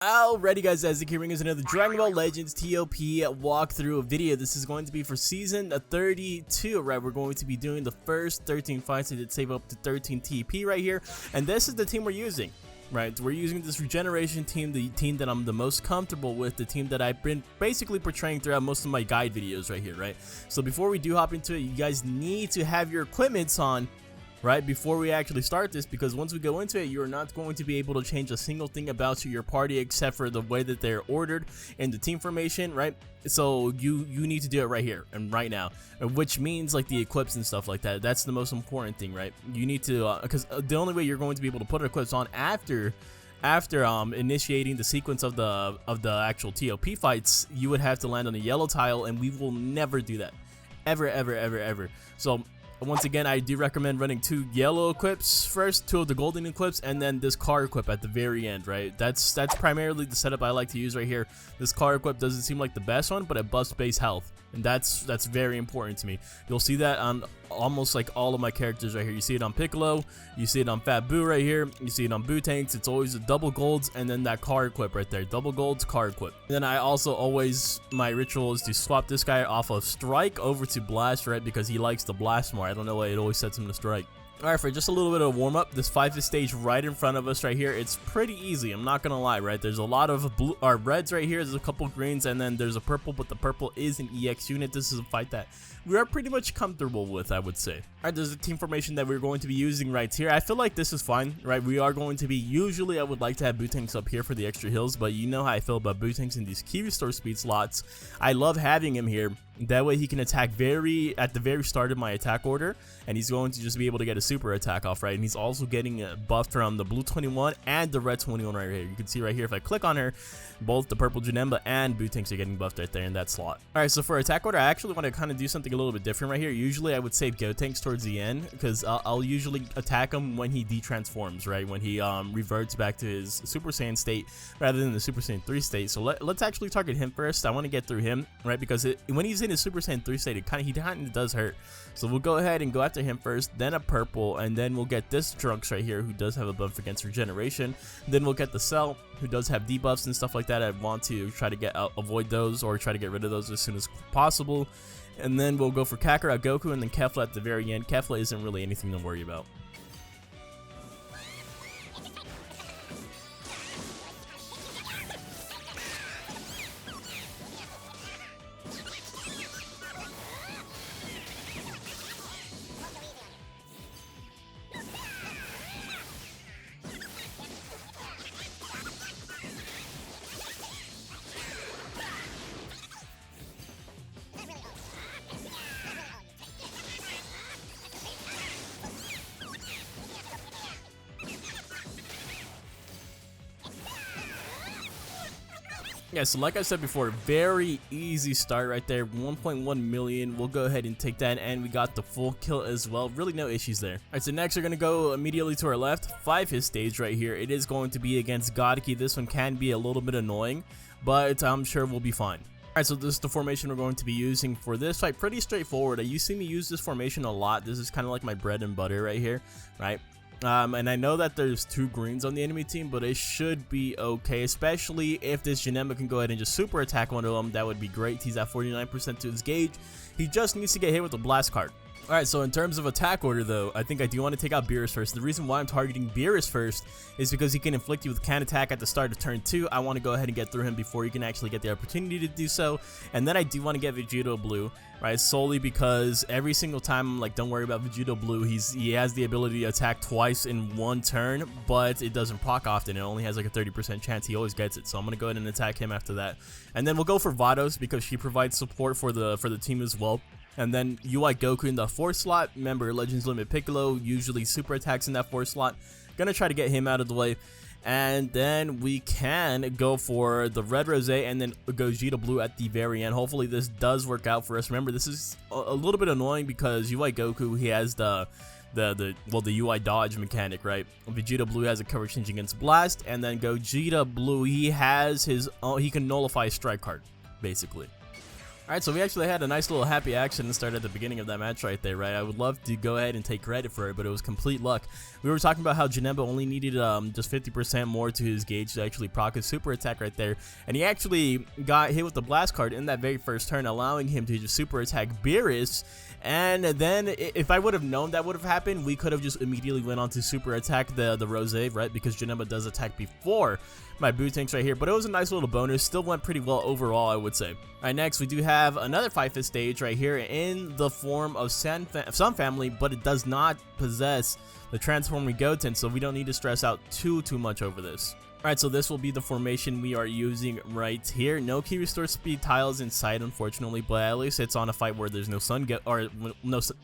Alrighty guys, as the key ring is another Dragon Ball Legends TOP walkthrough video. This is going to be for season 32, right? We're going to be doing the first 13 fights. I did save up to 13 TP right here, and this is the team we're using, right? We're using this regeneration team, the team that I'm the most comfortable with, the team that I've been basically portraying throughout most of my guide videos right here, right? So before we do hop into it, you guys need to have your equipments on, right, before we actually start this, because once we go into it, you're not going to be able to change a single thing about your party except for the way that they're ordered in the team formation, right? So you need to do it right here and right now, which means like the equips and stuff like that. That's the most important thing, right? You need to because the only way you're going to be able to put equips on after initiating the sequence of the actual TOP fights, you would have to land on a yellow tile, and we will never do that, ever. So once again, I do recommend running 2 yellow equips first, 2 of the golden equips, and then this car equip at the very end, right? That's primarily the setup I like to use right here. This car equip doesn't seem like the best one, but it buffs base health, and that's very important to me. You'll see that on almost like all of my characters right here. You see it on Piccolo, you see it on Fat Boo right here, you see it on Boo Tanks. It's always a double golds and then that car equip right there, double golds, car equip. And then I also always, my ritual is to swap this guy off of Strike over to Blast, right, because he likes to blast more. I don't know why it always sets him to Strike. Alright, for just a little bit of warm up, this 5th stage right in front of us right here, it's pretty easy, I'm not gonna lie, right? There's a lot of blue or reds right here, there's a couple greens, and then there's a purple, but the purple is an EX unit. This is a fight that we are pretty much comfortable with, I would say. Alright, there's a team formation that we're going to be using right here. I feel like this is fine, right? We are going to be, usually I would like to have Boo Tanks up here for the extra heals, but you know how I feel about Boo Tanks in these key restore speed slots. I love having him here. That way he can attack at the very start of my attack order, and he's going to just be able to get a super attack off, right? And he's also getting a buff from the blue 21 and the red 21 right here. You can see right here, if I click on her, both the purple Janemba and Boo Tanks are getting buffed right there in that slot. Alright, so for attack order, I actually want to kind of do something a little bit different right here. Usually I would save Go Tanks towards the end, because I'll usually attack him when he detransforms, right? When he reverts back to his Super Saiyan state rather than the Super Saiyan 3 state. So let's actually target him first. I want to get through him, right? Because when he's in his Super Saiyan 3 state, he kind of does hurt. So we'll go ahead and go after him first, then a purple, and then we'll get this Trunks right here, who does have a buff against regeneration. Then we'll get the Cell, who does have debuffs and stuff like that. I want to try to avoid those, or try to get rid of those as soon as possible. And then we'll go for Kakarot Goku, and then Kefla at the very end. Kefla isn't really anything to worry about. Yeah, so like I said before, very easy start right there, 1.1 million. We'll go ahead and take that, and we got the full kill as well. Really no issues there. Alright, so next we're going to go immediately to our left, 5th stage right here. It is going to be against Godki. This one can be a little bit annoying, but I'm sure we'll be fine. Alright, so this is the formation we're going to be using for this fight. Pretty straightforward. You see me use this formation a lot. This is kind of like my bread and butter right here, right? And I know that there's 2 greens on the enemy team, but it should be okay, especially if this Janemba can go ahead and just super attack one of them. That would be great. He's at 49% to his gauge. He just needs to get hit with a blast card. Alright, so in terms of attack order though, I think I do want to take out Beerus first. The reason why I'm targeting Beerus first is because he can inflict you with can attack at the start of turn 2. I want to go ahead and get through him before he can actually get the opportunity to do so. And then I do want to get Vegito Blue, right? Solely because every single time I'm like, don't worry about Vegito Blue. He has the ability to attack twice in 1 turn, but it doesn't proc often. It only has like a 30% chance. He always gets it. So I'm going to go ahead and attack him after that. And then we'll go for Vados because she provides support for the team as well. And then UI Goku in the 4th slot. Remember, Legends Limit Piccolo usually super attacks in that 4th slot. Gonna try to get him out of the way. And then we can go for the Red Rose and then Gogeta Blue at the very end. Hopefully this does work out for us. Remember, this is a little bit annoying because UI Goku, he has the UI dodge mechanic, right? Vegeta Blue has a coverage change against Blast, and then Gogeta Blue, he has his he can nullify a strike card, basically. Alright, so we actually had a nice little happy accident start at the beginning of that match right there, right? I would love to go ahead and take credit for it, but it was complete luck. We were talking about how Janemba only needed just 50% more to his gauge to actually proc his super attack right there, and he actually got hit with the blast card in that very first turn, allowing him to just super attack Beerus. And then if I would have known that would have happened, we could have just immediately went on to super attack the Rose, right? Because Janemba does attack before my Bootanks right here, but it was a nice little bonus. Still went pretty well overall, I would say. Alright, next we do have another 5th stage right here in the form of Sun Family, but it does not possess the transforming Goten, so we don't need to stress out too much over this. Alright, so this will be the formation we are using right here. No key restore speed tiles in sight, unfortunately, but at least it's on a fight where there's no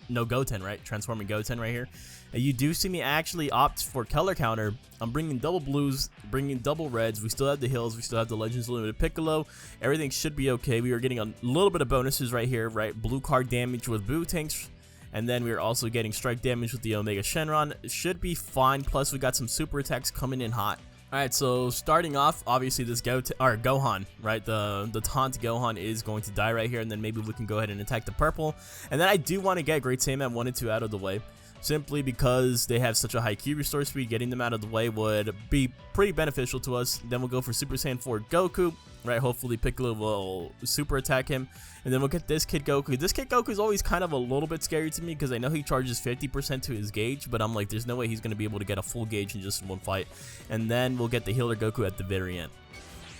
no Goten, right? Transforming Goten right here. And you do see me actually opt for color counter. I'm bringing double blues, bringing double reds. We still have the hills, we still have the Legends Limited Piccolo. Everything should be okay. We are getting a little bit of bonuses right here, right? Blue card damage with Bootanks. And then we are also getting strike damage with the Omega Shenron. It should be fine. Plus, we got some super attacks coming in hot. Alright, so starting off, obviously this Gohan, right, the taunt Gohan is going to die right here, and then maybe we can go ahead and attack the purple. And then I do want to get Great Saiyaman 1 and 2 out of the way, simply because they have such a high Q restore speed. Getting them out of the way would be pretty beneficial to us. Then we'll go for Super Saiyan 4 Goku, right, hopefully Piccolo will super attack him. And then we'll get this Kid Goku. This Kid Goku is always kind of a little bit scary to me because I know he charges 50% to his gauge, but I'm like, there's no way he's going to be able to get a full gauge in just one fight. And then we'll get the healer Goku at the very end.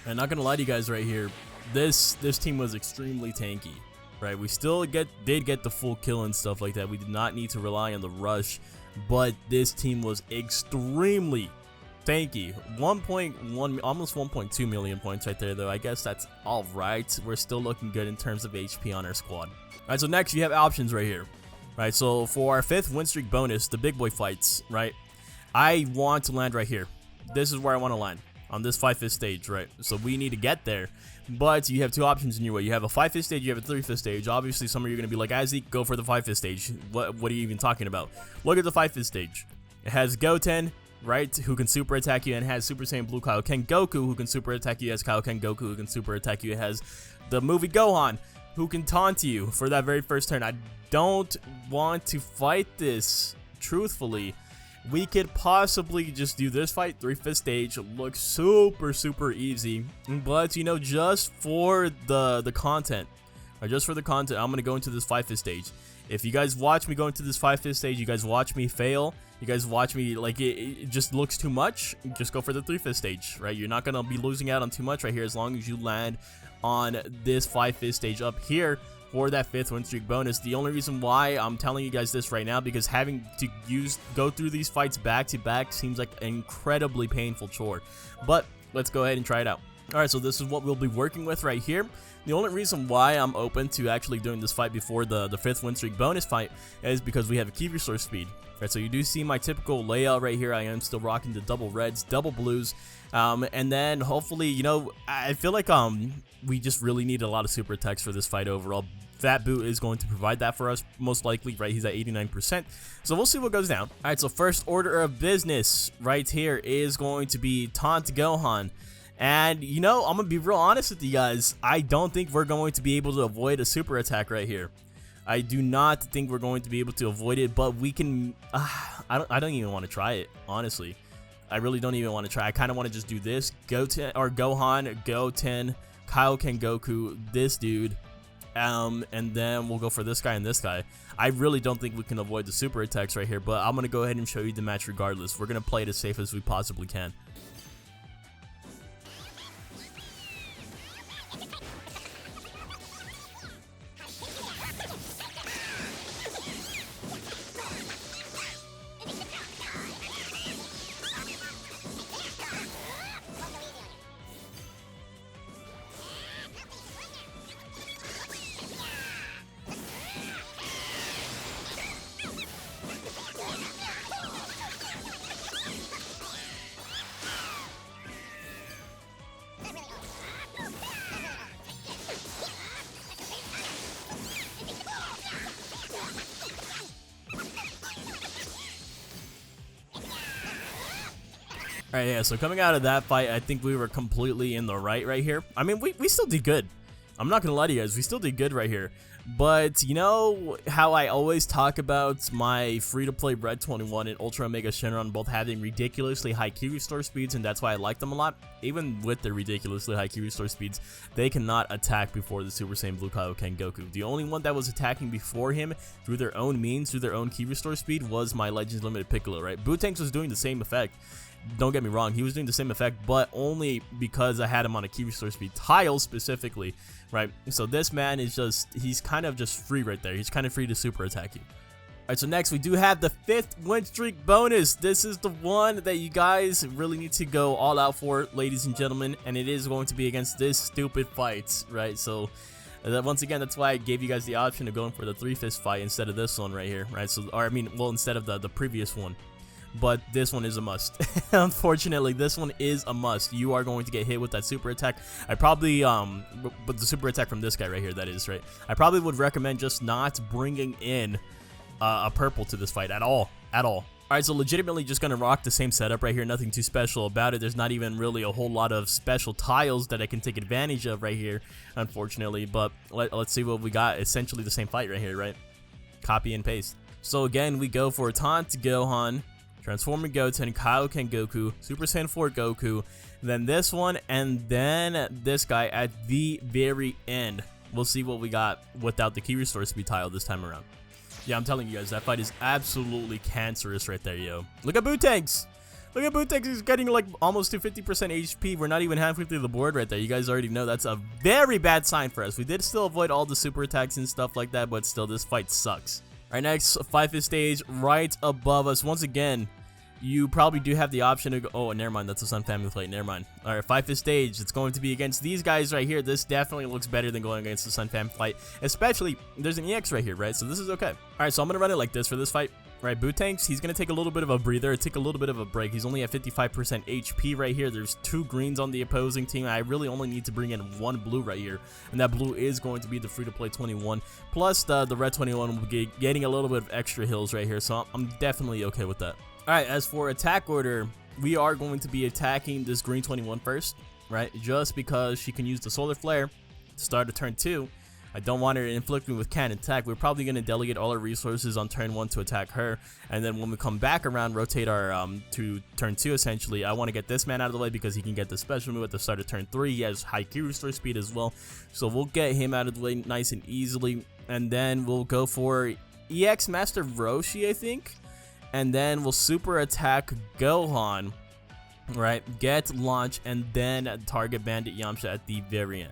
And not going to lie to you guys right here, this team was extremely tanky, right? We still did get the full kill and stuff like that. We did not need to rely on the rush, but this team was extremely tanky. 1.1, almost 1.2 million points right there, though. I guess that's all right. We're still looking good in terms of HP on our squad. All right, so next you have options right here. Right, so for our 5th win streak bonus, the big boy fights, right? I want to land right here. This is where I want to land, on this 5th stage, right? So we need to get there, but you have 2 options in your way. You have a 5th stage, you have a 3th stage. Obviously, some of you are going to be like, Isaac, go for the 5th stage. What are you even talking about? Look at the 5th stage. It has Goten, right, who can super attack you, and has Super Saiyan Blue Kaioken Goku, who can super attack you. It has Kaioken Goku, who can super attack you. It has the movie Gohan, who can taunt you for that very first turn. I don't want to fight this, truthfully. We could possibly just do this fight, 3/5 stage. It looks super easy, but you know, just for the content, or just for the content, I'm gonna go into this 5/5 stage. If you guys watch me go into this 5/5 stage, you guys watch me fail, you guys watch me like it just looks too much, just go for the 3/5 stage, right? You're not gonna be losing out on too much right here as long as you land on this 5/5 stage up here for that 5th win streak bonus. The only reason why I'm telling you guys this right now, because having to go through these fights back to back seems like an incredibly painful chore, but let's go ahead and try it out. Alright, so this is what we'll be working with right here. The only reason why I'm open to actually doing this fight before the 5th win streak bonus fight is because we have a key restore speed. Right, so you do see my typical layout right here. I am still rocking the double reds, double blues, and then hopefully, you know, I feel like we just really need a lot of super attacks for this fight overall. Fat Boot is going to provide that for us, most likely, right? He's at 89%, so we'll see what goes down. All right, so first order of business right here is going to be Taunt Gohan. And, you know, I'm going to be real honest with you guys. I don't think we're going to be able to avoid a super attack right here. I do not think we're going to be able to avoid it, but we can... I don't even want to try it, honestly. I really don't even want to try. I kind of want to just do this. Goten, Kaioken Goku, this dude. And then we'll go for this guy and this guy. I really don't think we can avoid the super attacks right here, but I'm going to go ahead and show you the match regardless. We're going to play it as safe as we possibly can. Alright, yeah, so coming out of that fight, I think we were completely in the right here. I mean, we still did good. I'm not gonna lie to you guys, we still did good right here. But you know how I always talk about my free-to-play Red 21 and Ultra Omega Shenron both having ridiculously high key restore speeds, and that's why I like them a lot. Even with their ridiculously high key restore speeds, they cannot attack before the Super Saiyan Blue Kaioken Goku. The only one that was attacking before him through their own means, through their own key restore speed, was my Legends Limited Piccolo, right? Bootanks was doing the same effect. Don't get me wrong, he was doing the same effect, but only because I had him on a key restore speed tile specifically, right? So this man is just, he's kind of just free right there. He's kind of free to super attack you. Alright, so next we do have the 5th win streak bonus. This is the one that you guys really need to go all out for, ladies and gentlemen, and it is going to be against this stupid fight, right? So once again, that's why I gave you guys the option of going for the 3-fist fight instead of this one right here, right? So, or I mean, well, instead of the previous one. But this one is a must. Unfortunately, this one is a must. You are going to get hit with that super attack. I probably, but the super attack from this guy right here, that is, right? I probably would recommend just not bringing in a purple to this fight at all. Alright, so legitimately just gonna rock the same setup right here. Nothing too special about it. There's not even really a whole lot of special tiles that I can take advantage of right here, unfortunately. But let's see what we got. Essentially the same fight right here, right? Copy and paste. So again, we go for Taunt Gohan, Transforming Goten, Kaioken Goku, Super Saiyan 4 Goku, then this one, and then this guy at the very end. We'll see what we got without the key restore speed tile this time around. Yeah, I'm telling you guys, that fight is absolutely cancerous right there, yo. Look at Bootanks! Look at Bootanks, he's getting like almost to 50% HP. We're not even halfway through the board right there. You guys already know that's a very bad sign for us. We did still avoid all the super attacks and stuff like that, but still, this fight sucks. Alright, next, 5th stage, right above us. Once again, you probably do have the option to go. Oh, never mind. That's a Sun Family fight. Never mind. All right, 5th stage. It's going to be against these guys right here. This definitely looks better than going against the Sun Fam fight. Especially, there's an EX right here, right? So this is okay. All right, so I'm going to run it like this for this fight. All right, Bootanks, he's going to take a little bit of a breather, take a little bit of a break. He's only at 55% HP right here. There's 2 greens on the opposing team. I really only need to bring in 1 blue right here. And that blue is going to be the free-to-play 21. Plus, the red 21 will be getting a little bit of extra heals right here. So I'm definitely okay with that. Alright, as for attack order, we are going to be attacking this green 21 first, right? Just because she can use the solar flare to start a turn 2. I don't want her to inflict me with cannon attack. We're probably going to delegate all our resources on turn 1 to attack her. And then when we come back around, rotate our to turn 2 essentially. I want to get this man out of the way because he can get the special move at the start of turn 3. He has high key restore speed as well. So we'll get him out of the way nice and easily. And then we'll go for EX Master Roshi, I think. And then we'll super attack Gohan, right? Get launch, and then target Bandit Yamcha at the very end.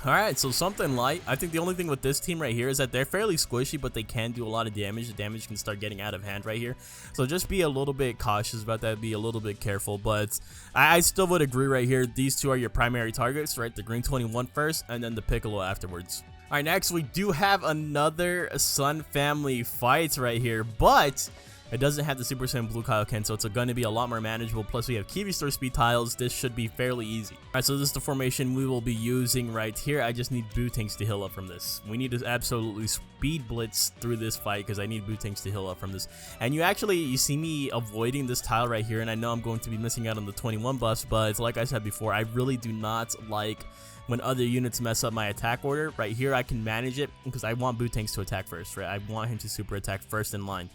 Alright, so something light. I think the only thing with this team right here is that they're fairly squishy, but they can do a lot of damage. The damage can start getting out of hand right here. So just be a little bit cautious about that, be a little bit careful. But I still would agree right here. These two are your primary targets, right? The green 21 first, and then the Piccolo afterwards. Alright, next we do have another Sun Family fight right here, but it doesn't have the Super Saiyan Blue Kaioken, so it's going to be a lot more manageable. Plus, we have key restore speed tiles. This should be fairly easy. Alright, so this is the formation we will be using right here. I just need Bootanks to heal up from this. We need to absolutely speed blitz through this fight because I need Bootanks to heal up from this. And you see me avoiding this tile right here, and I know I'm going to be missing out on the 21 buffs, but like I said before, I really do not like when other units mess up my attack order. Right here, I can manage it because I want Bootanks to attack first, right? I want him to super attack first in line.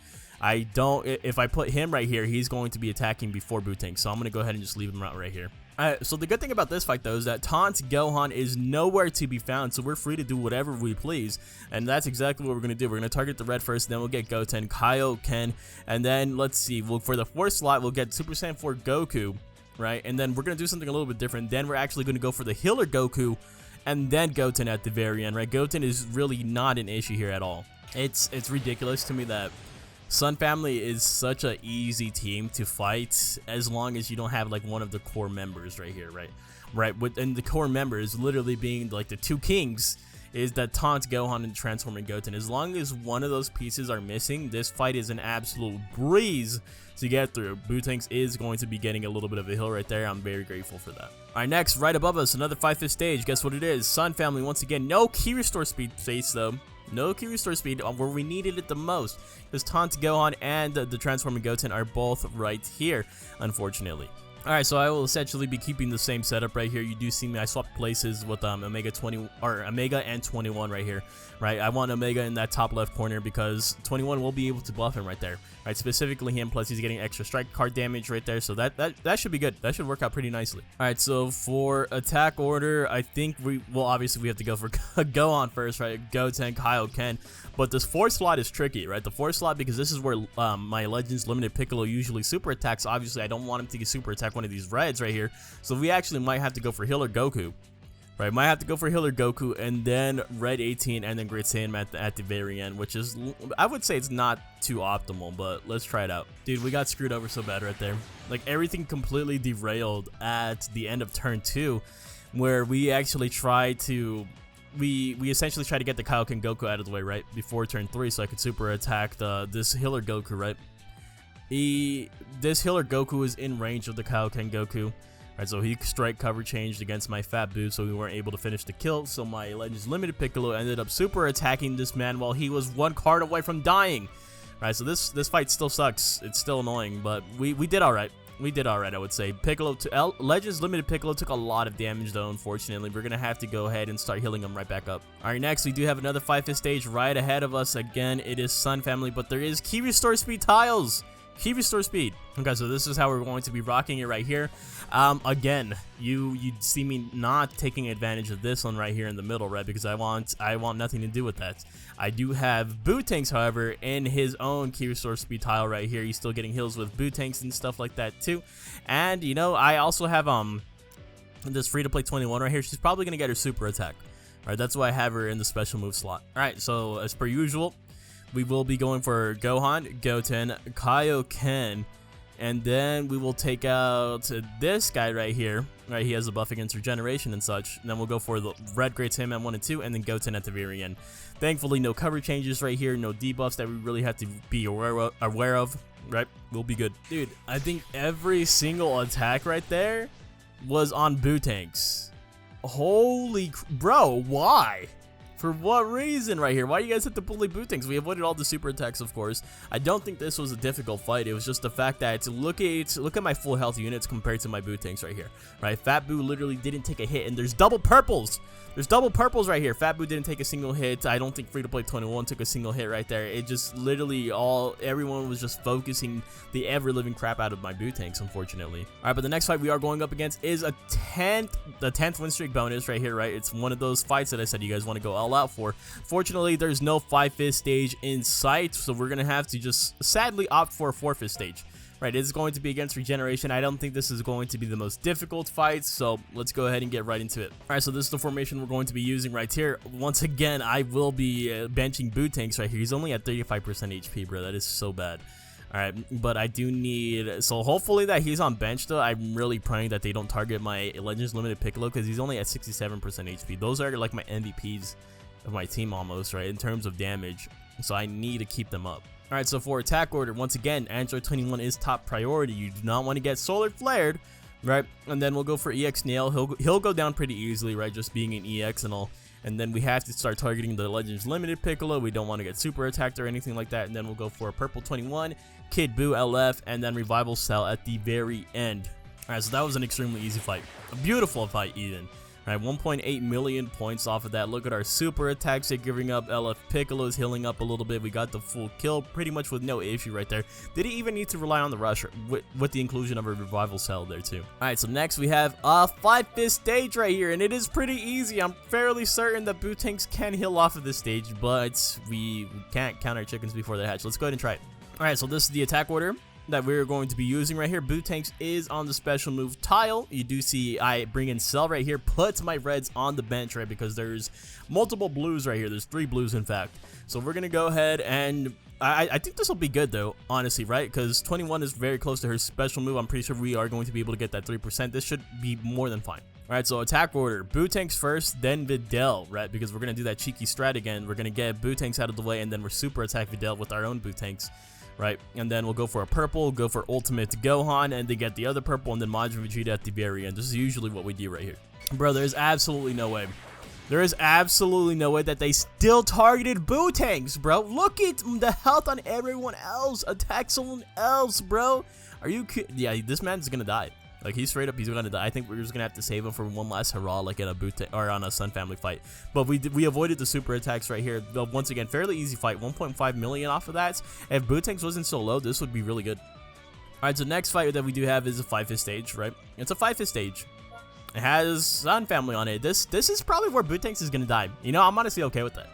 I don't, if I put him right here, he's going to be attacking before Bootanks, so I'm going to go ahead and just leave him right here. So the good thing about this fight, though, is that Taunt Gohan is nowhere to be found, so we're free to do whatever we please, and that's exactly what we're going to do. We're going to target the red first, then we'll get Goten, Kaioken, and then, let's see, for the 4th slot, we'll get Super Saiyan 4 Goku, right, and then we're going to do something a little bit different. Then we're actually going to go for the healer Goku, and then Goten at the very end, right? Goten is really not an issue here at all. It's ridiculous to me that Sun Family is such an easy team to fight as long as you don't have like one of the core members right here, right? And the core members literally being like the 2 kings is that Taunt Gohan and Transforming Goten. As long as one of those pieces are missing, this fight is an absolute breeze to get through. Bootanks is going to be getting a little bit of a heal right there. I'm very grateful for that. Alright, next, right above us, another 5th stage. Guess what it is? Sun Family, once again, no key restore speed face though. No key restore speed where we needed it the most, because Taunt Gohan and the Transforming Goten are both right here, unfortunately. Alright, so I will essentially be keeping the same setup right here. You do see me, I swapped places with Omega 20 or Omega and 21 right here, right? I want Omega in that top left corner because 21 will be able to buff him right there, right? Specifically him, plus he's getting extra strike card damage right there, so that should be good. That should work out pretty nicely. Alright, so for attack order, I think obviously we have to go for Gohan first, right? Goten, Kaioken. But this 4th slot is tricky, right? The 4th slot, because this is where my Legends Limited Piccolo usually super attacks. Obviously, I don't want him to get super attack one of these reds right here. So we actually might have to go for Healer Goku. Right, might have to go for Healer Goku and then Red 18 and then Great Saiyan at the very end, which is, I would say it's not too optimal, but let's try it out. Dude, we got screwed over so bad right there. Like, everything completely derailed at the end of turn 2, where we actually tried to... We essentially try to get the Kaioken Goku out of the way, right, before turn 3, so I could super attack this Healer Goku, right? This Healer Goku is in range of the Kaioken Goku, right? So he strike cover changed against my Fat Boo, so we weren't able to finish the kill. So my Legends Limited Piccolo ended up super attacking this man while he was 1 card away from dying, right? So this fight still sucks. It's still annoying, but we did all right. We did alright, I would say. Legends Limited Piccolo took a lot of damage, though, unfortunately. We're going to have to go ahead and start healing him right back up. Alright, next, we do have another 5-5 stage right ahead of us. Again, it is Sun Family, but there is Key Restore Speed tiles. Key Restore Speed. Okay, so this is how we're going to be rocking it right here. Again, you see me not taking advantage of this one right here in the middle, right? Because I want nothing to do with that. I do have Boo Tanks, however, in his own Key Restore Speed tile right here. He's still getting heals with Boo Tanks and stuff like that too. And you know, I also have this free to play 21 right here. She's probably gonna get her super attack. Alright, that's why I have her in the special move slot. Alright, so as per usual, we will be going for Gohan, Goten, Kaioken, and then we will take out this guy right here. Right, he has a buff against regeneration and such. And then we'll go for the Red Great Saiyan at 1 and 2, and then Goten at the very end. Thankfully, no cover changes right here, no debuffs that we really have to be aware of. Right, we'll be good. Dude, I think every single attack right there was on Boo Tanks. Holy, bro, why? For what reason right here? Why do you guys have to bully Boo Tanks? We avoided all the super attacks, of course. I don't think this was a difficult fight. It was just the fact that look at my full health units compared to my Boo Tanks right here. Right, Fat Boo literally didn't take a hit, and there's double purples. There's double purples right here. Fat Boo didn't take a single hit. I don't think Free to Play 21 took a single hit right there. It just literally everyone was just focusing the ever-living crap out of my Boo Tanks, unfortunately. All right, but the next fight we are going up against is the 10th win streak bonus right here, right? It's one of those fights that I said you guys want to go all out for. Fortunately, there's no 5-5 stage in sight, so we're gonna have to just sadly opt for a 4-5 stage. Right, it's going to be against regeneration. I don't think this is going to be the most difficult fight, so let's go ahead and get right into it. All right, so this is the formation we're going to be using right here. Once again, I will be benching Boo Tanks right here. He's only at 35% HP, bro. That is so bad. All right, but I do need... So hopefully that he's on bench, though. I'm really praying that they don't target my Legends Limited Piccolo because he's only at 67% HP. Those are like my MVPs of my team almost, right, in terms of damage. So I need to keep them up. Alright, so for attack order, once again, Android 21 is top priority. You do not want to get solar flared, right? And then we'll go for EX Nail. He'll go down pretty easily, right? Just being an EX and all. And then we have to start targeting the Legends Limited Piccolo. We don't want to get super attacked or anything like that. And then we'll go for a Purple 21, Kid Buu LF, and then Revival Cell at the very end. Alright, so that was an extremely easy fight. A beautiful fight, even. Alright, 1.8 million points off of that. Look at our super attacks here, giving up. LF Piccolo's healing up a little bit. We got the full kill pretty much with no issue right there. Didn't even need to rely on the rush with the inclusion of a Revival Cell there too. Alright, so next we have a 5-5 stage right here, and it is pretty easy. I'm fairly certain that Boo Tanks can heal off of this stage, but we can't count our chickens before they hatch. Let's go ahead and try it. Alright, so this is the attack order that we're going to be using right here. Boo Tanks is on the special move tile. You do see I bring in Cell right here, puts my reds on the bench, right, because there's multiple blues right here. There's 3 blues, in fact. So we're going to go ahead and I think this will be good, though, honestly, right? Because 21 is very close to her special move. I'm pretty sure we are going to be able to get that 3%. This should be more than fine. All right, so attack order. Boo Tanks first, then Videl, right? Because we're going to do that cheeky strat again. We're going to get Boo Tanks out of the way, and then we're super attack Videl with our own Boo Tanks. Right, and then we'll go for a purple, go for Ultimate Gohan, and then get the other purple, and then Majin Vegeta at the very end. This is usually what we do right here. Bro, there's absolutely no way. There is absolutely no way that they still targeted Boo Tanks, bro. Look at the health on everyone else. Attack someone else, bro. Are you kidding? Yeah, this man's gonna die. Like, he's straight up, he's gonna die. I think we're just gonna have to save him for one last hurrah, like in a or on a Sun Family fight. But we avoided the super attacks right here. Once again, fairly easy fight. 1.5 million off of that. If Bootanks wasn't so low, this would be really good. Alright, so next fight that we do have is a 5-hit stage, right? It's a 5-hit stage. It has Sun Family on it. This is probably where Bootanks is gonna die. You know, I'm honestly okay with that.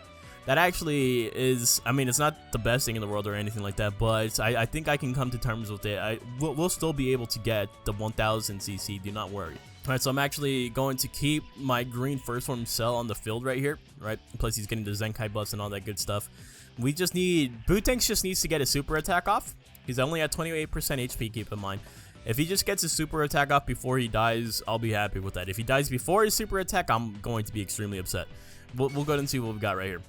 That actually is, I mean, it's not the best thing in the world or anything like that, but I think I can come to terms with it. We'll still be able to get the 1000 CC, do not worry. Alright, so I'm actually going to keep my green first form cell on the field right here, right? Plus he's getting the Zenkai buffs and all that good stuff. We just need, Bootanks just needs to get a super attack off. He's only at 28% HP, keep in mind. If he just gets his super attack off before he dies, I'll be happy with that. If he dies before his super attack, I'm going to be extremely upset. We'll go ahead and see what we got right here.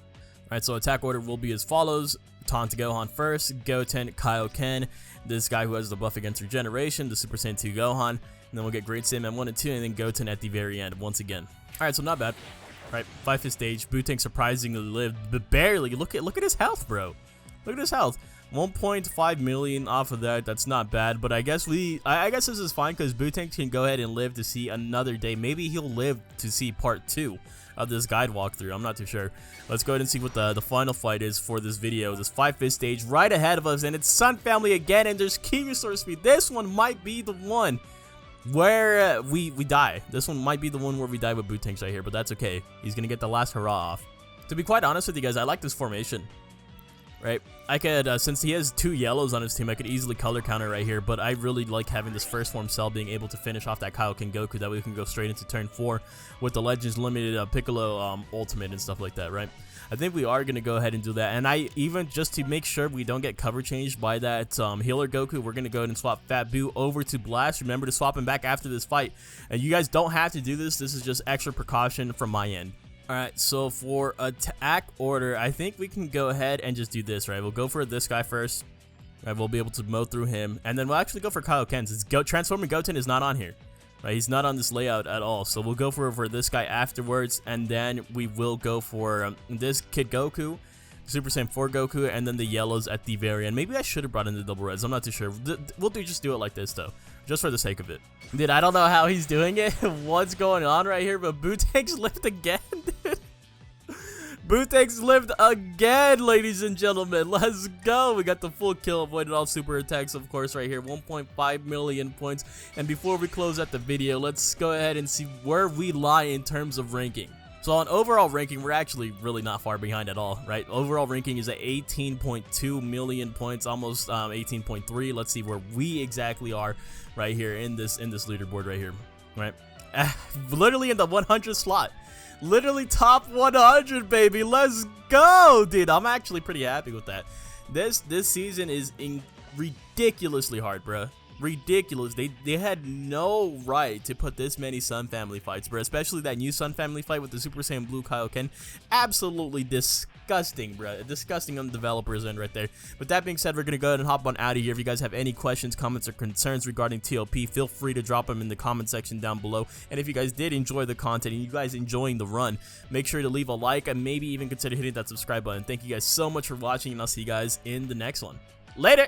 Alright, so attack order will be as follows. Taunt Gohan first, Goten, Kaioken, this guy who has the buff against regeneration, the Super Saiyan 2 Gohan, and then we'll get Great Saiyan 1 and 2, and then Goten at the very end once again. Alright, so not bad. Right, 5-hit stage, Bootanks surprisingly lived, but barely. Look at his health, bro. Look at his health. 1.5 million off of that. That's not bad, but I guess this is fine because Bootanks can go ahead and live to see another day. Maybe he'll live to see part 2 of this guide walkthrough. I'm not too sure. Let's go ahead and see what the final fight is for this video. This 5-hit stage right ahead of us, and it's Sun Family again, and there's Key Restore Speed. This one might be the one where we die. This one might be the one where we die with Bootanks right here, but that's okay. He's gonna get the last hurrah off. To be quite honest with you guys, I like this formation. Right, I could, since he has 2 yellows on his team, I could easily color counter right here, but I really like having this first form cell being able to finish off that Kaioken Goku. That way we can go straight into turn 4 with the Legends Limited Piccolo ultimate and stuff like that, right? I think we are going to go ahead and do that, and I even, just to make sure we don't get cover changed by that healer Goku, we're going to go ahead and swap Fat Boo over to Blast. Remember to swap him back after this fight, and you guys don't have to do this. This is just extra precaution from my end. Alright, so for attack order, I think we can go ahead and just do this, right? We'll go for this guy first. Right, we'll be able to mow through him. And then we'll actually go for Kaioken. Since Transforming Goten is not on here. Right, he's not on this layout at all. So we'll go for this guy afterwards. And then we will go for this Kid Goku, Super Saiyan 4 Goku, and then the yellows at the very end. Maybe I should have brought in the double reds. I'm not too sure. We'll just do it like this, though. Just for the sake of it. Dude, I don't know how he's doing it. What's going on right here? But Bootanks lived again, dude. Bootanks lived again, ladies and gentlemen. Let's go. We got the full kill, avoided all super attacks, of course, right here. 1.5 million points. And before we close out the video, let's go ahead and see where we lie in terms of ranking. So on overall ranking, we're actually really not far behind at all, right? Overall ranking is at 18.2 million points, almost 18.3. Let's see where we exactly are right here in this leaderboard right here, right? Literally in the 100 slot. Literally top 100, baby. Let's go, dude. I'm actually pretty happy with that. This season is ridiculously hard, bro. Ridiculous. They had no right to put this many Sun Family fights, bro. Especially that new Sun Family fight with the Super Saiyan Blue Kaioken. Absolutely disgusting, bro. Disgusting on the developers' end right there. With that being said, we're gonna go ahead and hop on out of here. If you guys have any questions, comments, or concerns regarding TOP, feel free to drop them in the comment section down below. And if you guys did enjoy the content and you guys enjoying the run, make sure to leave a like and maybe even consider hitting that subscribe button. Thank you guys so much for watching, and I'll see you guys in the next one. Later!